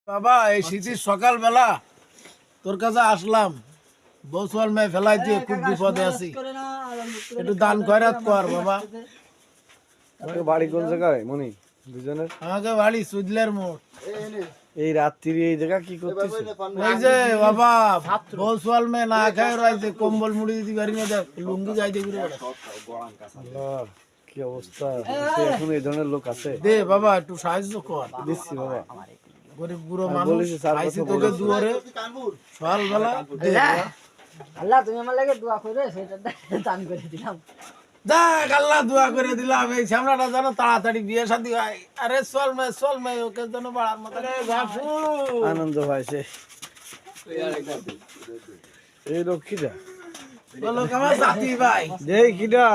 বাবা এই শীতের সকালবেলা তোর কাছে আসলাম, বৌসল মেয়ে ফেলাই দিয়ে খুব বিপদে আছি, একটু দান খয়রাত কর বাবা। বাড়ি কোন জায়গায় মনি দুজনের? আমাকে বাড়ি সুজলের মোড়। এই রাত্রি এই জায়গা কি করতেছ? এই যে বাবা বৌসল মেয়ে না খায় রয়েছে, কম্বল মুড়ি দিতে পারি না, দেখ লুঙ্গি যাইতে ঘুরে বেড়ায়। আল্লাহ, কি অবস্থা! এখন এই ধরনের লোক আছে? দে বাবা একটু সাহায্য কর। দিচ্ছি বাবা। গরিব বুড়ো মানুষ আইছি তোকে দুয়ারে সকালবেলা। আল্লাহ তুমি আমার লাগে দোয়া করে সেটা দান করে দিলাম। দেখ আল্লাহ দোয়া করে দিলাম এই সামনাটা যেন তাড়াতাড়ি বিয়ে শাদী হয়। আরে চল মে ওকে যেন বাড়ার মতো আনন্দ হয়েছে। এই লোক কিটা? বলো আমার সাথী ভাই দেই কিটা?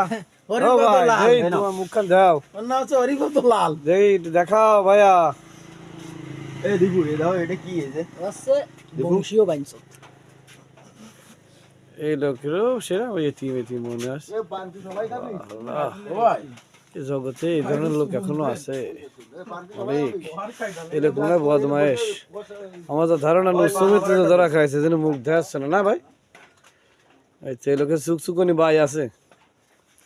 ও ভাই দেই তোমার মুখখান দাও। ওর নাম হচ্ছে হরিপদ লাল। দেই দেখাও ভাইয়া। এই দিবু এ দাও, এটা কি এই যে হচ্ছে বংশীয় বাইনছ। এই লোকেরও সেরা ওই এতিম মনে আছে। এ পান্তি সবাই খাবি? আল্লাহ, ভাই এই জগতে এই ধরনের লোক এখনো আছে অনেক। এরকম বদমায়েশ আমার তো ধারণা নৈশমিত্র ধরা খাইছে যেন মুখ দেখাচ্ছে না, না ভাই? এই তো এই লোকের চুকচুকনি ভাই আছে,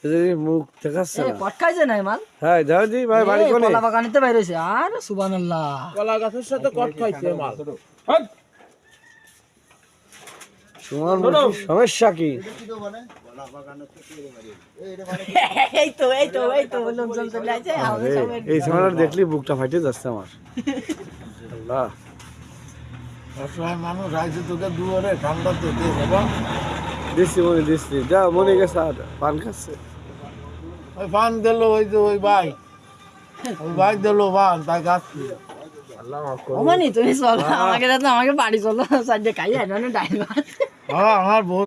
এই যে মুখ দেখাচ্ছে না। কট খাইছে নাই মাল? হ্যাঁ দাও দি ভাই, বাড়ি কোনে? কলা বাগানিতে বাইরে হইছে। আর সুবহানাল্লাহ, কলা গাছের সাথে কট খাইছে মাল। তোমার মুখে সমস্যা কি? কি তো মানে বলা বাগানো থেকে এটা মানে এই তো লোকজন চলে আইছে। আমাদের সবাই এই সময়টা দেখলি বুকটা ফাটে যাচ্ছে আমার। আল্লাহ, অসহায় মানুষ আইছে তোকে দুয়ারে ঠান্ডাতে। দে বাবা দিচ্ছি মনে দিচ্ছি। যা মনে গেছে আর পান খাচ্ছে। ওই পান দিল ওই যে ওই ভাই দিল পান তাই খাচ্ছি। ওমানি তুমি চলো আমাকে বাড়ি চলো সাইডে খাইয়া ডাইল বাবা আমার বহুত